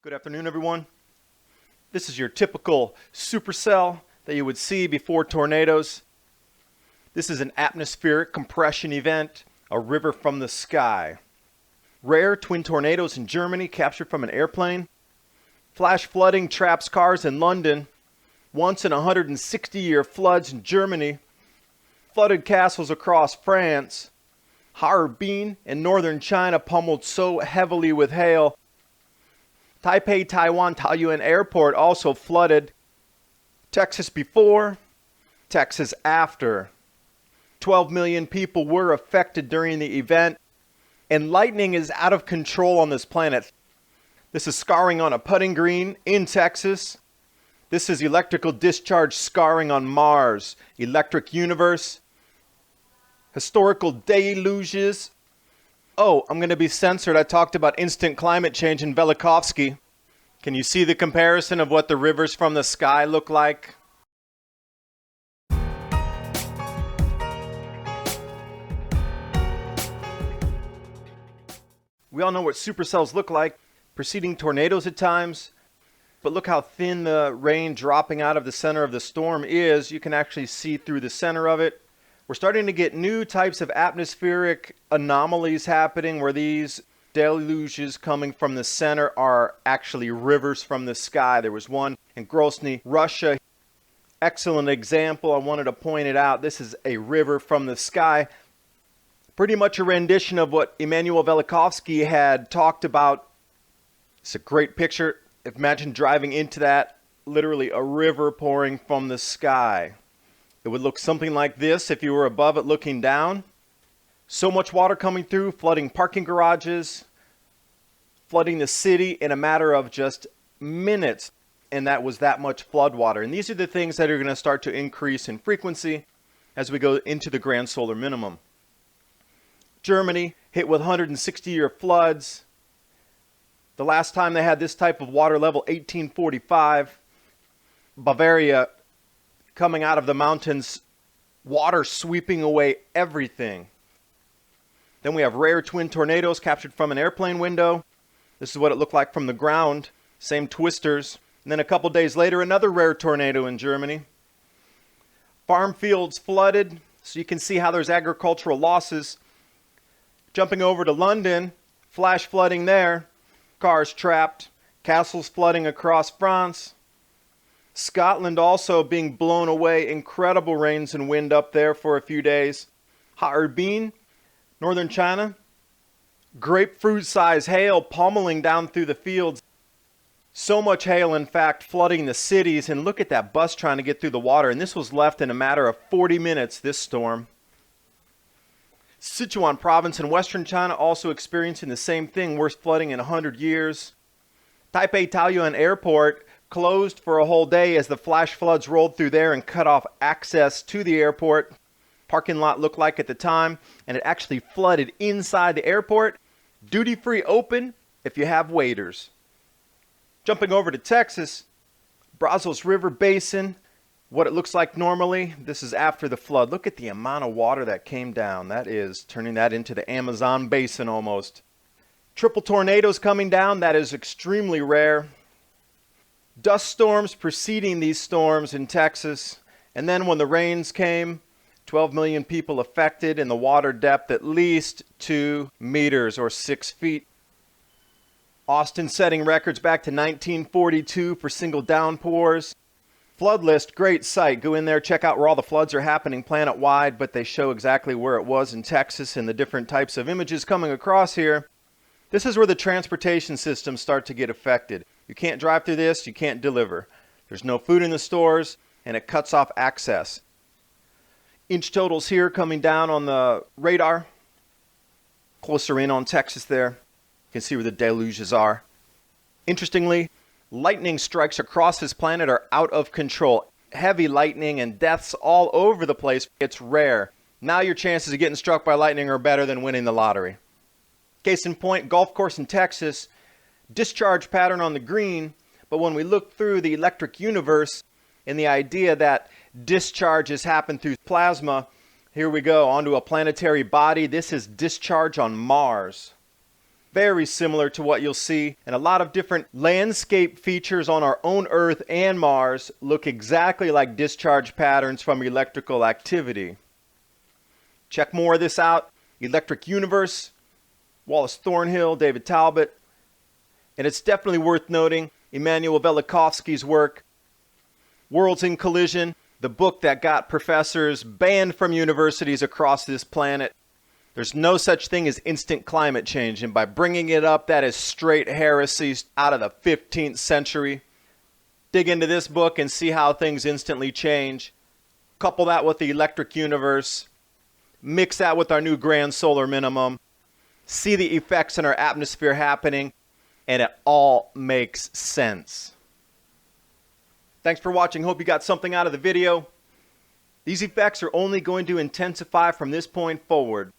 Good afternoon, everyone. This is your typical supercell that you would see before tornadoes. This is an atmospheric compression event, a river from the sky. Rare twin tornadoes in Germany captured from an airplane. Flash flooding traps cars in London. Once in 160-year floods in Germany. Flooded castles across France. Harbin in northern China pummeled so heavily with hail. Taipei, Taiwan, Taoyuan Airport also flooded. Texas before, Texas after. 12 million people were affected during the event. And lightning is out of control on this planet. This is scarring on a putting green in Texas. This is electrical discharge scarring on Mars. Electric universe. Historical deluges. Oh, I'm going to be censored. I talked about instant climate change in Velikovsky. Can you see the comparison of what the rivers from the sky look like? We all know what supercells look like, preceding tornadoes at times. But look how thin the rain dropping out of the center of the storm is. You can actually see through the center of it. We're starting to get new types of atmospheric anomalies happening where these deluges coming from the center are actually rivers from the sky. There was one in Grozny, Russia. Excellent example. I wanted to point it out. This is a river from the sky. Pretty much a rendition of what Immanuel Velikovsky had talked about. It's a great picture. Imagine driving into that. Literally a river pouring from the sky. It would look something like this if you were above it looking down. So much water coming through, flooding parking garages, flooding the city in a matter of just minutes. And that was that much flood water. And these are the things that are going to start to increase in frequency as we go into the grand solar minimum. Germany hit with 160-year floods. The last time they had this type of water level, 1845. Bavaria coming out of the mountains, water sweeping away everything. Then we have rare twin tornadoes captured from an airplane window. This is what it looked like from the ground. Same twisters. And then a couple days later, another rare tornado in Germany. Farm fields flooded, so you can see how there's agricultural losses. Jumping over to London, flash flooding there. Cars trapped. Castles flooding across France. Scotland also being blown away. Incredible rains and wind up there for a few days. Harbin, northern China. Grapefruit-sized hail pummeling down through the fields. So much hail, in fact, flooding the cities. And look at that bus trying to get through the water. And this was left in a matter of 40 minutes, this storm. Sichuan province in western China also experiencing the same thing. Worst flooding in 100 years. Taipei Taoyuan Airport closed for a whole day as the flash floods rolled through there and cut off access to the airport. Parking lot looked like at the time, and it actually flooded inside the airport. Duty free open if you have waiters. Jumping over to Texas, Brazos River Basin, what it looks like normally. This is after the flood. Look at the amount of water that came down. That is turning that into the Amazon basin almost. Triple tornadoes coming down. That is extremely rare. Dust storms preceding these storms in Texas. And then when the rains came, 12 million people affected and the water depth at least 2 meters or 6 feet. Austin setting records back to 1942 for single downpours. Flood list, great site. Go in there, check out where all the floods are happening planet-wide, but they show exactly where it was in Texas and the different types of images coming across here. This is where the transportation systems start to get affected. You can't drive through this, you can't deliver. There's no food in the stores, and it cuts off access. Inch totals here coming down on the radar. Closer in on Texas there. You can see where the deluges are. Interestingly, lightning strikes across this planet are out of control. Heavy lightning and deaths all over the place. It's rare. Now your chances of getting struck by lightning are better than winning the lottery. Case in point, golf course in Texas. Discharge pattern on the green, but when we look through the electric universe and the idea that discharges happen through plasma, here we go onto a planetary body. This is discharge on Mars. very similar to what you'll see, and a lot of different landscape features on our own Earth and Mars look exactly like discharge patterns from electrical activity. Check more of this out. Electric Universe, Wallace Thornhill, David Talbot. And it's definitely worth noting Immanuel Velikovsky's work, Worlds in Collision, the book that got professors banned from universities across this planet. There's no such thing as instant climate change, and by bringing it up, that is straight heresy out of the 15th century. Dig into this book and see how things instantly change. Couple that with the electric universe. Mix that with our new grand solar minimum. See the effects in our atmosphere happening, and it all makes sense. Thanks for watching. Hope you got something out of the video. These effects are only going to intensify from this point forward.